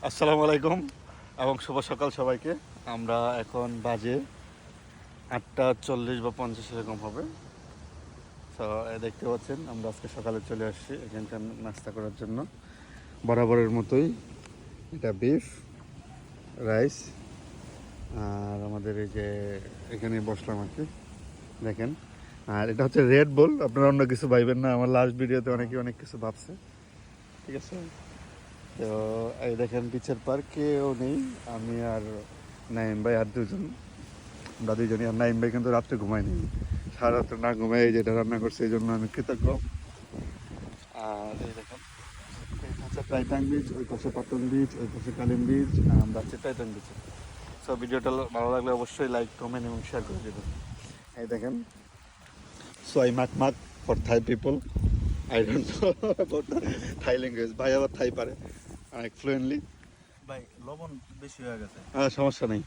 আসসালামু আলাইকুম এবং শুভ সকাল সবাইকে। আমরা এখন বাজে 8:40 বা 50 এরকম হবে। তো দেখতে পাচ্ছেন আমরা আজকে সকালে চলে আসছি এখানকার নাস্তা করার জন্য। বরাবরের মতোই এটা বিফ রাইস, আর আমাদের এই যে এখানে বসলাম আর কি, দেখেন। আর এটা হচ্ছে রেড বুল, আপনারা অন্য কিছু ভাববেন না, আমার লাস্ট ভিডিওতে অনেকে অনেক কিছু ভাবছে, ঠিক আছে। তো এই দেখেন বিচের পার কেউ নেই, আমি আর নাইম ভাই আর দুজন, আমরা দুজনই। আর নাইম ভাই কিন্তু রাত্রে ঘুমায়নি, সারা রাত্রে না ঘুমাই যেটা রান্না করছে, এই জন্য আমি কৃতজ্ঞ। আর এই দেখেন এই পাশে টাইটান বিচ, ওই পাশে পাটন বিচ, ওই পাশে কালিম বিচ, আর আমরা আছি টাইটান বিচে। সব ভিডিওটা ভালো লাগলে অবশ্যই লাইক কমেন্ট এবং শেয়ার করে দেবেন। এই দেখেন, সো আই মাক মাক for Thai people, I don't know about Thai language. ভাই আবার থাই পারে অনেক ফ্লুয়েন্টলি। ভাই লবণ বেশি হয়ে গেছে। সমস্যা নেই।